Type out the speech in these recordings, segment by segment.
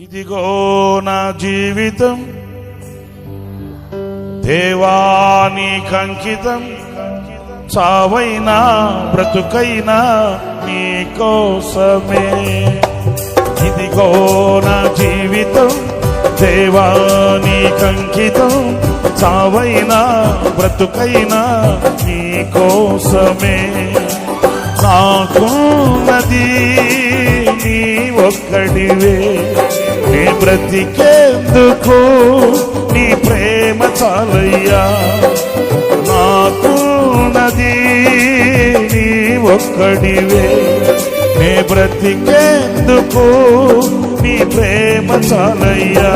ఇదిగో నా జీవితం దేవానికంకితం, చావైనా బ్రతుకైనా నీ కోసమే. ఇదిగో నా జీవితం దేవానికంకితం, చావైనా బ్రతుకైనా నీ కోసమే. నాకున్నది నీ ఒక్కడివే, నీ బ్రతికేందుకు నీ ప్రేమ చాలయ్యా. నాకున్నది నీ ఒక్కడివే, నీ బ్రతికేందుకు నీ ప్రేమ చాలయ్యా.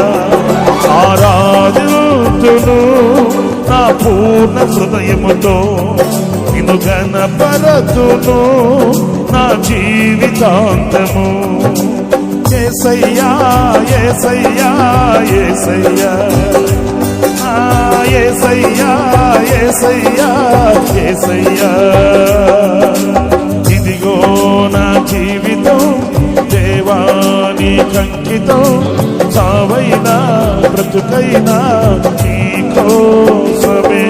ఆరాధింతును నా పూర్ణ హృదయముతో, నిన్ను ఘనపరతును నా జీవితాంతము. యేసయ్యా యేసయ్యా యేసయ్యా, యేసయ్యా యేసయ్యా యేసయ్యా. ఇదిగో నా జీవితం దేవానికంకితం, చావైనా బ్రతుకైనా నీ కోసమే.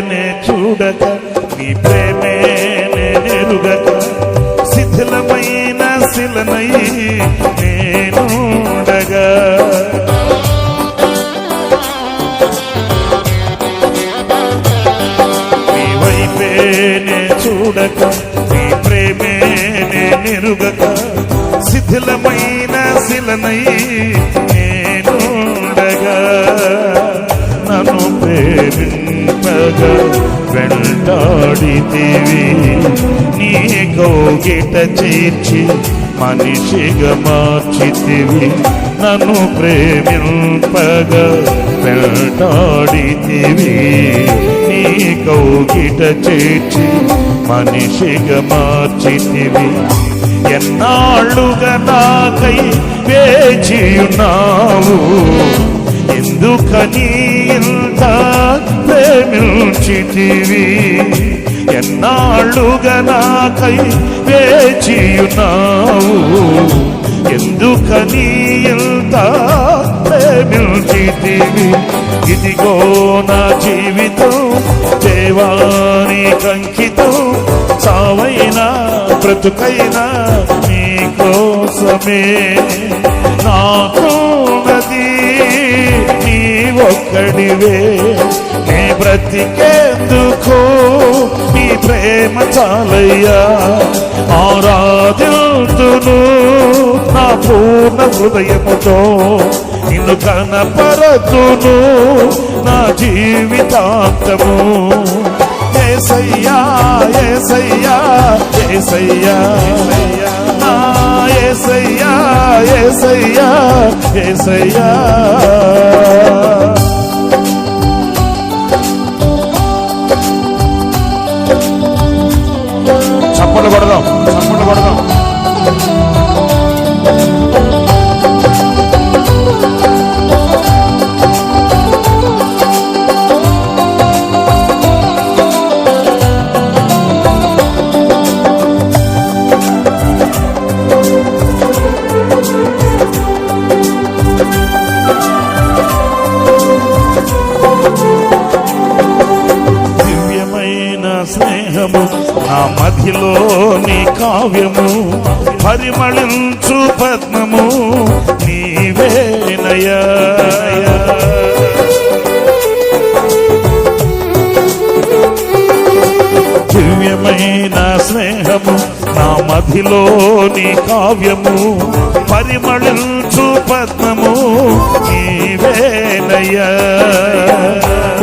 నే చూడక నీ ప్రేమే నెరుగక, శిథిలమైన శిలనై నేనుండగా. నీ వైపే నే చూడక నీ ప్రేమే నెరుగక, శిథిలమైన శిలనై నేనుండగా. నన్ను ప్రేమింపగా వెంటాడితివి, నీ కౌగిట చేర్చి మనిషిగా మార్చితివి. నన్ను ప్రేమింపగా వెంటాడితివి, నీ కౌగిట చేర్చి మనిషిగా మార్చితివి. ఎన్నాళ్ళుగా నాకై వేచియున్నావు, ఎందుకని ఇంత ప్రేమించితివి. ఎన్నాళ్ళుగా నాకై వేచియున్నావు, ఎందుకని ఇంత ప్రేమించితివి. ఇదిగో నా జీవితం దేవానికంకితం, చావైనా బ్రతుకైనా నీ కోసమే. నాకున్నది నీ ఒక్కడివే, నీ బ్రతికేందుకు నీ ప్రేమ చాలయ్యా. ఆరాధింతును నా పూర్ణ హృదయముతో, నిన్ను కనపరతును నా జీవితాంతము. యేసయ్యా యేసయ్యా యేసయ్యా, యేసయ్యా యేసయ్యా యేసయ్యా. చప్పట్లు కొడదాం, చప్పట్లు కొడదాం. స్నేహము నా మధ్యలోని కావ్యము, పరిమళించు పద్మము నీవేనయ్యా. దివ్యమైన స్నేహము నా మధ్యలోని కావ్యము, పరిమళించు పద్మము నీవేనయ్యా.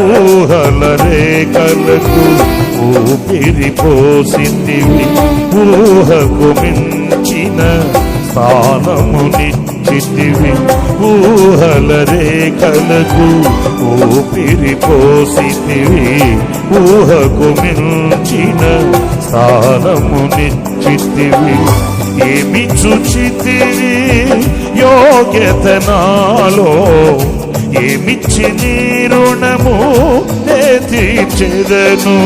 ఊహల రేఖలకు ఊపిరి పోసితివి, ఊహకు మించిన స్థానమునిచ్చితివి. ఊహల రేఖలకు ఊపిరి పోసితివి. ఊహకు మించిన స్థానమునిచ్చితివి. ఏమి చూచితివి యోగ్యత నాలో, ఏమిచ్చి నీ రుణము నే తీర్చెదను.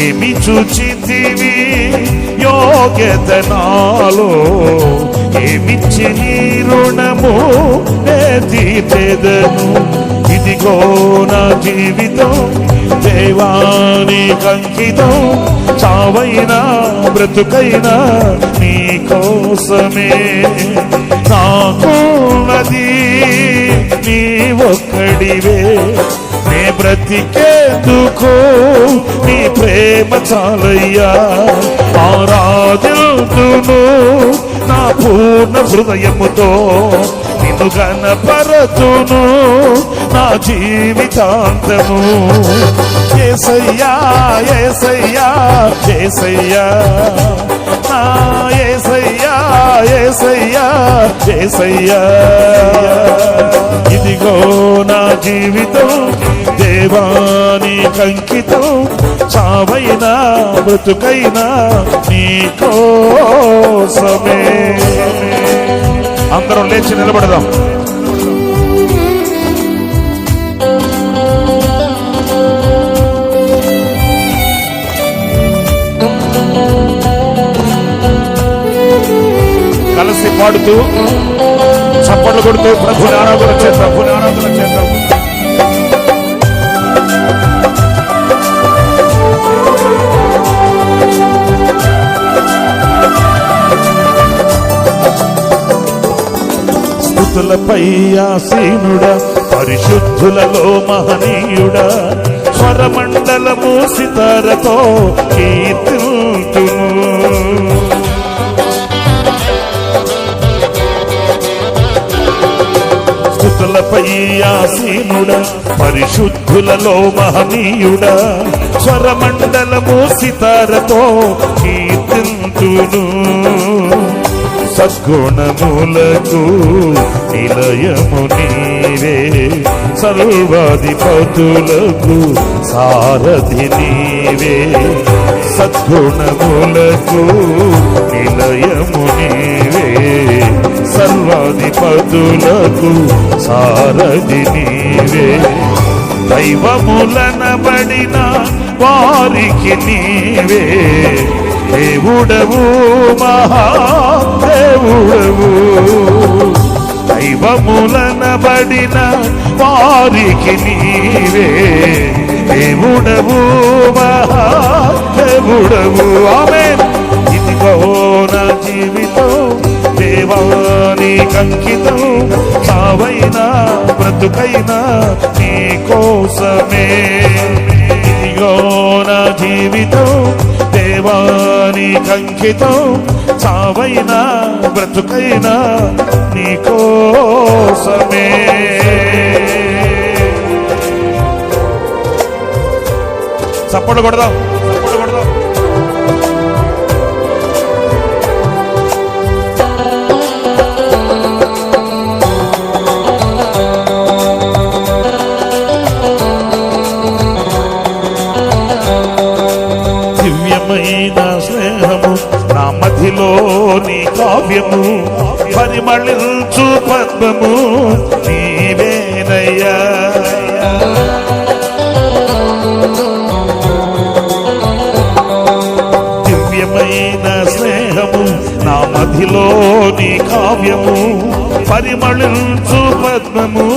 ఏమి చూచితివి యోగ్యత నాలో, ఏమిచ్చి నీ రుణము నే తీర్చెదను. ఇదిగో నా జీవితం దేవానికి అంకితం. చావైనా బ్రతుకైనా నీ కోసమే. నాకున్నది నీ ఒక్కడివే. నే బ్రతికేందుకు నీ ప్రేమ చాలయ్యా. ఆరాధింతును నా పూర్ణ హృదయముతో. నిన్ను గణపరతును నా జీవితాంతము. యేసయ్యా యేసయ్యా యేసయ్యా నా యేసయ్యా యేసయ్యా యేసయ్యా. ఇదిగో నా జీవితం దేవానికి అంకితం. చావైనా బ్రతుకైనా నీ కోసమే. అందరం లేచి నిలబడదాం. కలిసి పాడుతూ చప్పట్లు కొడుతూ ప్రభుని ఆరాధన చేద్దాం. ప్రభుని ఆరాధన చేద్దాం. స్తుతులపై ఆసీనుడా, పరిశుద్ధులలో మహనీయుడా, స్వరమండలము సితారతో కీర్తింతును. స్తుతులపై ఆసీనుడా, పరిశుద్ధులలో మహనీయుడా, స్వరమండలము సితారతో కీర్తింతును. సద్గుణములకు నిలయము నీవే, సర్వాధిపతులకు సారథి నీవే. సద్గుణములకు నిలయము నీవే, సర్వాధిపతులకు సారథి నీవే. దైవములనబడిన వారికి నీవే దేవుడవు, మహాదేవుడవు. దైవములనబడిన వారికి నీవే దేవుడవు, మహాదేవుడవు. ఆమేన్. ఇదిగో నా జీవితం దేవానికి అంకితం. చావైనా బ్రతుకైనా నీ కోసమే. ఇదిగో నా జీవితం దేవానికి అంకితం. చావైనా బ్రతుకైనా నీ కోసమే. చప్పట్లు కొడదాం. చప్పట్లు కొడదాం. దివ్యమైన స్నేహము నా మధ్యలో నీ కావ్యము. పరిమళించు పద్మము నీవేనయ్యా. దివ్యమైన స్నేహము నా మధ్యలో నీ కావ్యము. పరిమళించు పద్మము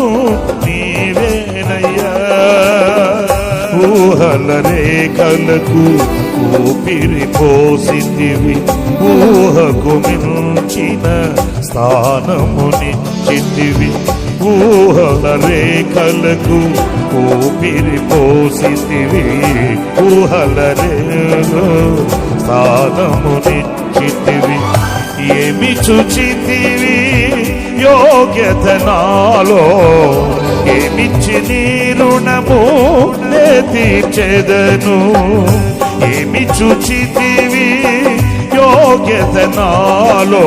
నీవేనయ్యా. ఊహల రేఖలకు ఊపిరి పోసితివి. ఊహకు మించిన స్థానమునిచ్చితివి. ఊహల రేఖలకు ఊపిరి పోసితివి. ఊహల స్థానమునిచ్చితివి. ఏమి చూచితివి యోగ్యత నాలో, ఏమిచ్చి నీ రుణము నే తీర్చెదను. ఏమి చూచితివి యోగ్యత నాలో.